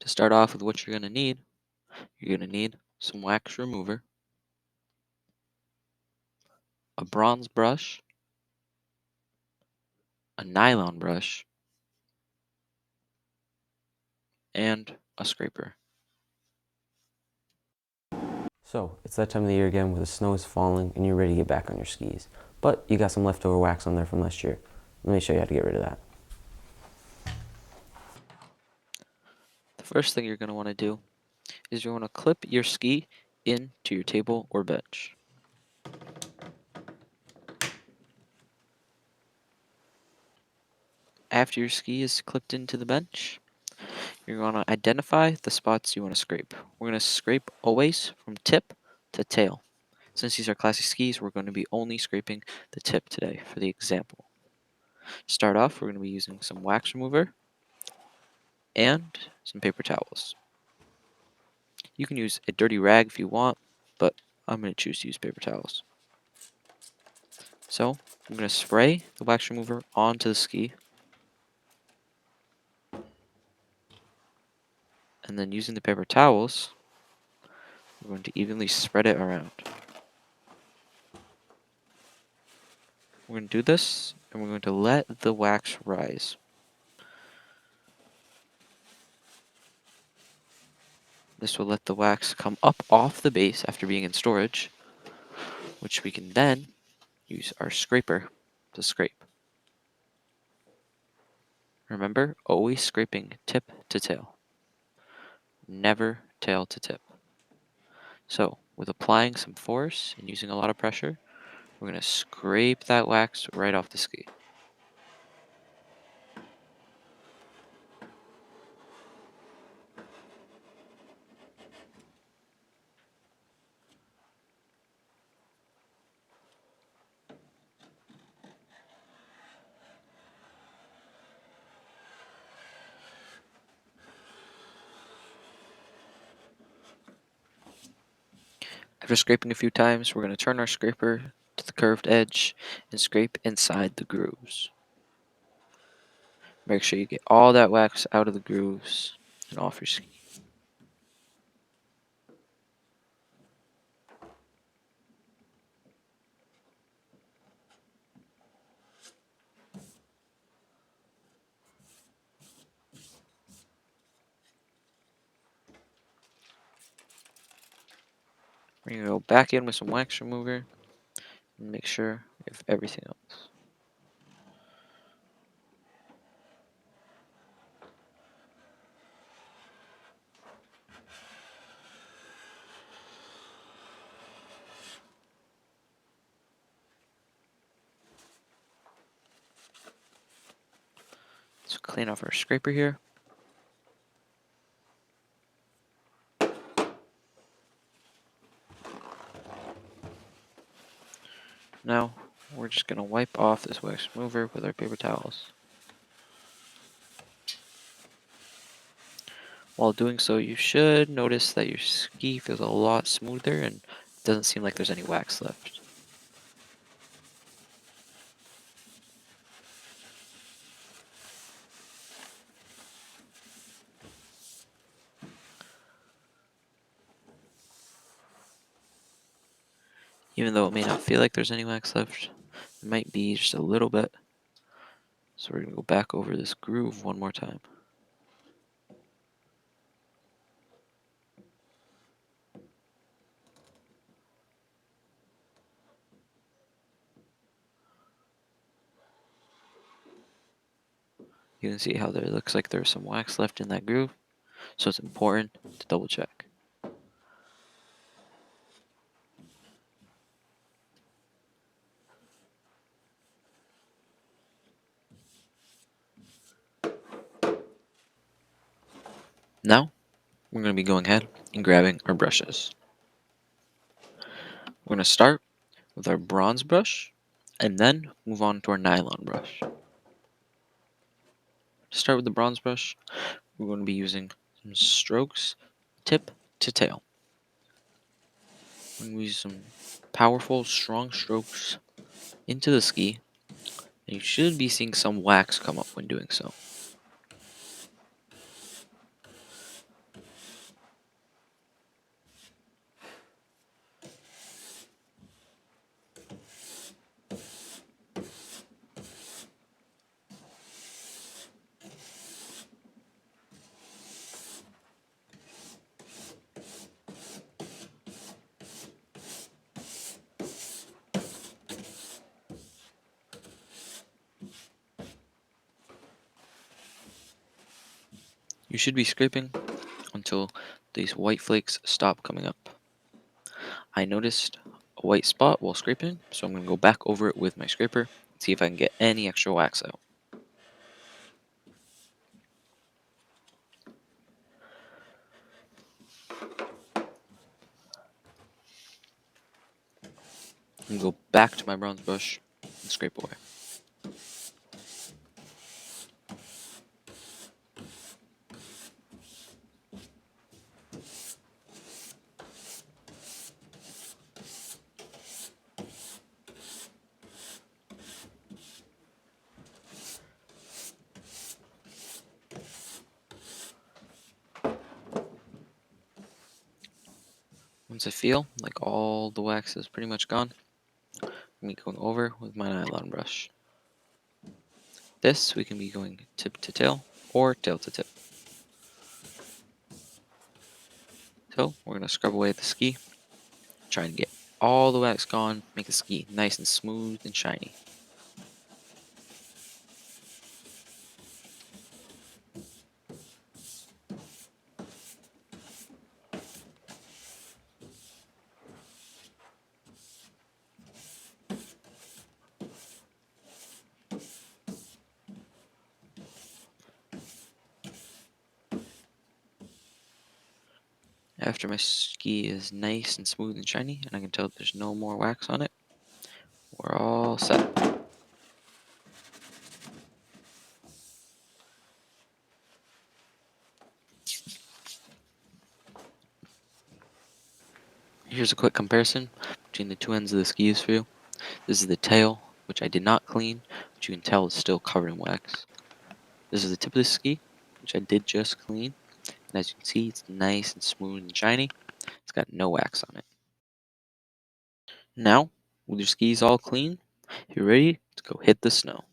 To start off with what you're going to need some wax remover, a bronze brush, a nylon brush, and a scraper. So, it's that time of the year again where the snow is falling and you're ready to get back on your skis. But you got some leftover wax on there from last year. Let me show you how to get rid of that. The first thing you're going to want to do is you want to clip your ski into your table or bench. After your ski is clipped into the bench, you're going to identify the spots you want to scrape. We're going to scrape always from tip to tail. Since these are classic skis, we're going to be only scraping the tip today for the example. To start off, we're going to be using some wax remover and some paper towels. You can use a dirty rag if you want, but I'm going to choose to use paper towels. So I'm going to spray the wax remover onto the ski, and then using the paper towels, we're going to evenly spread it around. We're going to do this, and we're going to let the wax rise. This will let the wax come up off the base after being in storage, which we can then use our scraper to scrape. Remember, always scraping tip to tail, never tail to tip. So, with applying some force and using a lot of pressure, we're going to scrape that wax right off the ski. After scraping a few times, we're going to turn our scraper to the curved edge and scrape inside the grooves. Make sure you get all that wax out of the grooves and off your ski. We're going to go back in with some wax remover and make sure we have everything else. Let's clean off our scraper here. Now, we're just going to wipe off this wax remover with our paper towels. While doing so, you should notice that your ski feels a lot smoother and doesn't seem like there's any wax left. Even though it may not feel like there's any wax left, it might be just a little bit. So we're going to go back over this groove one more time. You can see how there looks like there's some wax left in that groove, so it's important to double check. Now, we're going to be going ahead and grabbing our brushes. We're going to start with our bronze brush and then move on to our nylon brush. To start with the bronze brush, we're going to be using some strokes tip to tail. We're going to use some powerful, strong strokes into the ski, and you should be seeing some wax come up when doing so. You should be scraping until these white flakes stop coming up. I noticed a white spot while scraping, so I'm going to go back over it with my scraper and see if I can get any extra wax out. And go back to my bronze brush and scrape away. Once I feel like all the wax is pretty much gone, I'm going over with my nylon brush. This we can be going tip to tail or tail to tip. So we're going to scrub away the ski, trying to get all the wax gone, make the ski nice and smooth and shiny. After my ski is nice and smooth and shiny, and I can tell there's no more wax on it, we're all set. Here's a quick comparison between the two ends of the skis for you. This is the tail, which I did not clean, but you can tell it's still covered in wax. This is the tip of the ski, which I did just clean, and as you can see, it's nice and smooth and shiny. It's got no wax on it. Now, with your skis all clean, you're ready to go hit the snow.